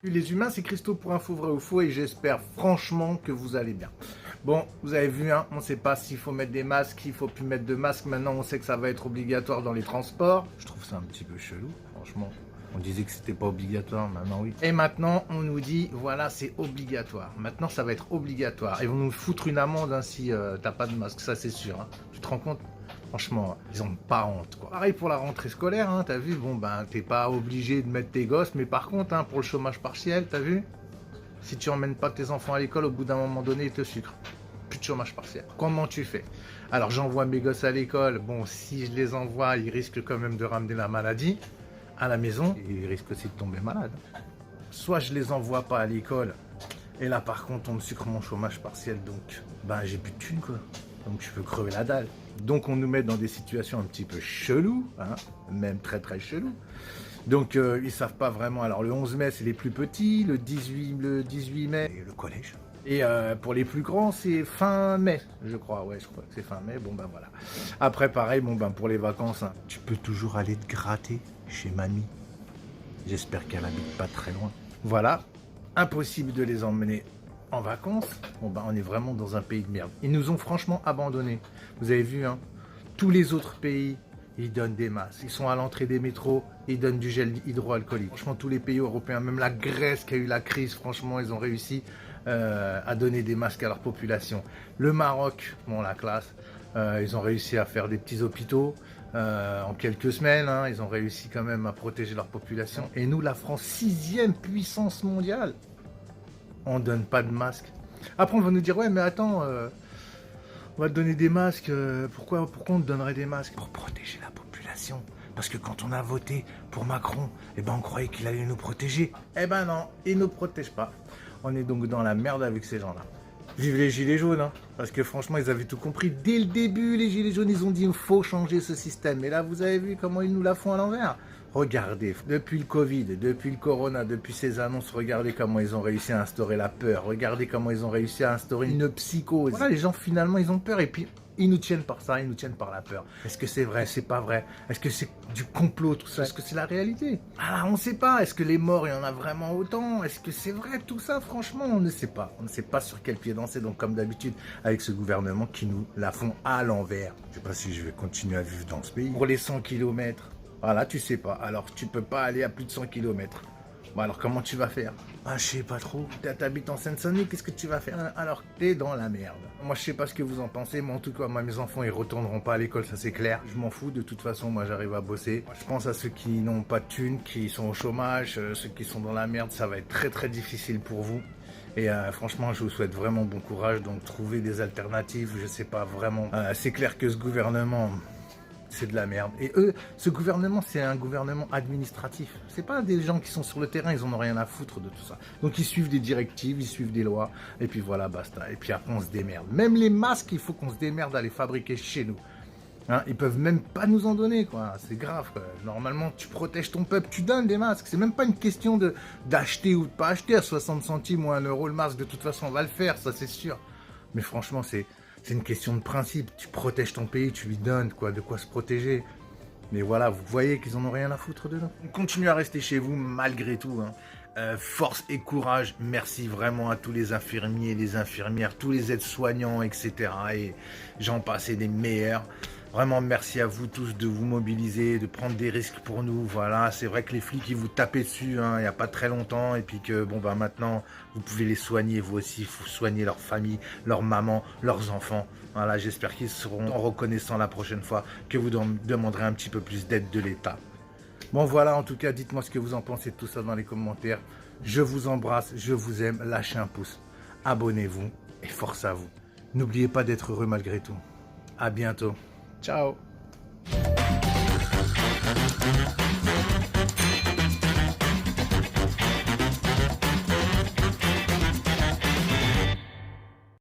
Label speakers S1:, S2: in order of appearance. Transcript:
S1: Les humains, c'est Christo pour info vrai ou faux et j'espère franchement que vous allez bien. Bon, vous avez vu, hein, on ne sait pas s'il faut mettre des masques, s'il faut plus mettre de masques. Maintenant, on sait que ça va être obligatoire dans les transports. Je trouve ça un petit peu chelou, franchement. On disait que c'était pas obligatoire, maintenant oui. Et maintenant, on nous dit, voilà, c'est obligatoire. Maintenant, ça va être obligatoire. Ils vont nous foutre une amende hein, si t'as pas de masque, ça c'est sûr. Hein. Tu te rends compte? Franchement, ils ont pas honte, quoi. Pareil pour la rentrée scolaire, hein, t'as vu, bon, ben, t'es pas obligé de mettre tes gosses, mais par contre, hein, pour le chômage partiel, t'as vu, si tu emmènes pas tes enfants à l'école, au bout d'un moment donné, ils te sucrent. Plus de chômage partiel. Comment tu fais? Alors, j'envoie mes gosses à l'école, bon, si je les envoie, ils risquent quand même de ramener la maladie à la maison, et ils risquent aussi de tomber malades. Soit je les envoie pas à l'école, et là, par contre, on me sucre mon chômage partiel, donc, ben, j'ai plus de thunes, quoi. Donc, je peux crever la dalle. Donc on nous met dans des situations un petit peu cheloues, hein, même très très cheloues. Donc ils savent pas vraiment. Alors le 11 mai c'est les plus petits, le 18 mai et le collège. Et pour les plus grands c'est fin mai, je crois. Ouais, je crois que c'est fin mai. Bon ben voilà. Après pareil, bon ben pour les vacances, hein, tu peux toujours aller te gratter chez mamie. J'espère qu'elle habite pas très loin. Voilà, impossible de les emmener en vacances. Bon ben on est vraiment dans un pays de merde. Ils nous ont franchement abandonnés. Vous avez vu, hein, tous les autres pays, ils donnent des masques. Ils sont à l'entrée des métros, ils donnent du gel hydroalcoolique. Franchement, tous les pays européens, même la Grèce qui a eu la crise, franchement, ils ont réussi à donner des masques à leur population. Le Maroc, bon, la classe, ils ont réussi à faire des petits hôpitaux en quelques semaines. Hein, ils ont réussi quand même à protéger leur population. Et nous, la France, 6e puissance mondiale, on donne pas de masques. Après, on va nous dire, ouais, mais attends... on va te donner des masques. Pourquoi on te donnerait des masques? Pour protéger la population. Parce que quand on a voté pour Macron, eh ben on croyait qu'il allait nous protéger. Eh ben non, il ne nous protège pas. On est donc dans la merde avec ces gens-là. Vive les gilets jaunes, hein. Parce que franchement, ils avaient tout compris. Dès le début, les gilets jaunes, ils ont dit il faut changer ce système. Et là, vous avez vu comment ils nous la font à l'envers. Regardez, depuis le Covid, depuis le Corona, depuis ces annonces, regardez comment ils ont réussi à instaurer la peur. Regardez comment ils ont réussi à instaurer une psychose. Voilà, les gens, finalement, ils ont peur et puis ils nous tiennent par ça, ils nous tiennent par la peur. Est-ce que c'est vrai? C'est pas vrai? Est-ce que c'est du complot, tout ça? Est-ce que c'est la réalité? Ah, on ne sait pas. Est-ce que les morts, il y en a vraiment autant? Est-ce que c'est vrai tout ça? Franchement, on ne sait pas. On ne sait pas sur quel pied danser. Donc, comme d'habitude, avec ce gouvernement qui nous la font à l'envers. Je sais pas si je vais continuer à vivre dans ce pays. Pour les 100 km. Voilà, tu sais pas. Alors, tu peux pas aller à plus de 100 km. Bon, alors, comment tu vas faire? Ah, je sais pas trop. T'habites en Seine-Saint-Denis, qu'est-ce que tu vas faire? Alors, t'es dans la merde. Moi, je sais pas ce que vous en pensez, mais en tout cas, moi, mes enfants, ils retourneront pas à l'école, ça c'est clair. Je m'en fous, de toute façon, moi, j'arrive à bosser. Je pense à ceux qui n'ont pas de thunes, qui sont au chômage, ceux qui sont dans la merde, ça va être très très difficile pour vous. Et franchement, je vous souhaite vraiment bon courage. Donc, trouver des alternatives, je sais pas vraiment. C'est clair que ce gouvernement... c'est de la merde. Et eux, ce gouvernement, c'est un gouvernement administratif. C'est pas des gens qui sont sur le terrain, ils en ont rien à foutre de tout ça. Donc ils suivent des directives, ils suivent des lois, et puis voilà, basta. Et puis après, on se démerde. Même les masques, il faut qu'on se démerde à les fabriquer chez nous. Hein, ils peuvent même pas nous en donner, quoi. C'est grave, quoi. Normalement, tu protèges ton peuple, tu donnes des masques. C'est même pas une question d'acheter ou de pas acheter à 60 centimes ou 1 euro le masque. De toute façon, on va le faire, ça c'est sûr. Mais franchement, c'est une question de principe. Tu protèges ton pays, tu lui donnes quoi, de quoi se protéger. Mais voilà, vous voyez qu'ils en ont rien à foutre de nous. Continuez à rester chez vous malgré tout. Hein. Force et courage. Merci vraiment à tous les infirmiers, les infirmières, tous les aides-soignants, etc. Et j'en passe et des meilleurs. Vraiment, merci à vous tous de vous mobiliser, de prendre des risques pour nous. Voilà, c'est vrai que les flics, ils vous tapaient dessus hein, il n'y a pas très longtemps. Et puis que, bon, ben maintenant, vous pouvez les soigner, vous aussi. Il faut soigner leur famille, leur maman, leurs enfants. Voilà, j'espère qu'ils seront reconnaissants la prochaine fois que vous demanderez un petit peu plus d'aide de l'État. Bon, voilà, en tout cas, dites-moi ce que vous en pensez de tout ça dans les commentaires. Je vous embrasse, je vous aime. Lâchez un pouce, abonnez-vous et force à vous. N'oubliez pas d'être heureux malgré tout. À bientôt. Ciao.